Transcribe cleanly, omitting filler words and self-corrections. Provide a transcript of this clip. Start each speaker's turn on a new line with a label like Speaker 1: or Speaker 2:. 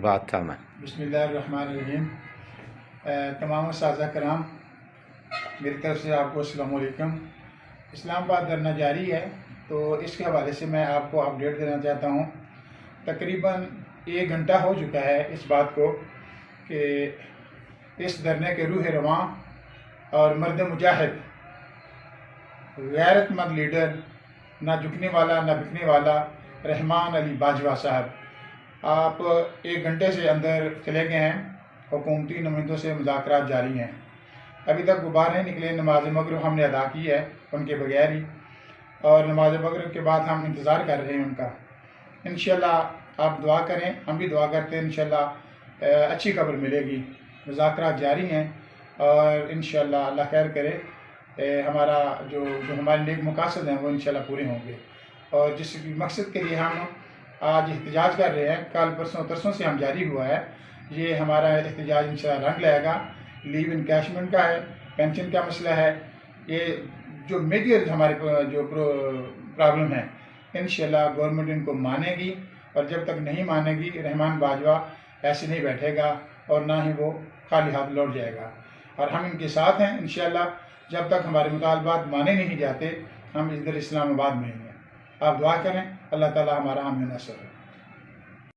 Speaker 1: بات تھا
Speaker 2: بسم اللہ الرحمن الرحیم۔ تمام اساتذہ کرام، میری طرف سے آپ کو السلام علیکم۔ اسلام آباد دھرنا جاری ہے، تو اس کے حوالے سے میں آپ کو اپڈیٹ دینا چاہتا ہوں۔ تقریباً 1 گھنٹہ ہو چکا ہے اس بات کو کہ اس دھرنے کے روح رواں اور مرد مجاہد، غیرت مند لیڈر، نہ جھکنے والا نہ بکنے والا، رحمان علی باجوہ صاحب، آپ 1 گھنٹے سے اندر چلے گئے ہیں۔ حکومتی نمائندوں سے مذاکرات جاری ہیں، ابھی تک غبار نہیں نکلے۔ نماز مغرب ہم نے ادا کی ہے ان کے بغیر ہی، اور نماز مغرب کے بعد ہم انتظار کر رہے ہیں ان کا۔ انشاءاللہ آپ دعا کریں، ہم بھی دعا کرتے ہیں، انشاءاللہ اچھی خبر ملے گی۔ مذاکرات جاری ہیں اور انشاءاللہ اللہ خیر کرے، ہمارا جو ہمارے نیک مقاصد ہیں وہ انشاءاللہ پورے ہوں گے۔ اور جس مقصد کے لیے ہم آج احتجاج کر رہے ہیں، کل پرسوں ترسوں سے ہم جاری ہوا ہے، یہ ہمارا احتجاج انشاءاللہ رنگ لائے گا۔ لیو انکیشمنٹ کا ہے، پینشن کا مسئلہ ہے، یہ جو میجر ہمارے جو پرابلم ہے، انشاءاللہ گورنمنٹ ان کو مانے گی، اور جب تک نہیں مانے گی رحمان باجوہ ایسے نہیں بیٹھے گا اور نہ ہی وہ خالی ہاتھ لوٹ جائے گا۔ اور ہم ان کے ساتھ ہیں انشاءاللہ، جب تک ہمارے مطالبات مانے نہیں جاتے ہم ادھر اسلام آباد میں ہی ہیں۔ آپ دعا کریں، اللہ تعالی ہمارا حامی ناصر ہے۔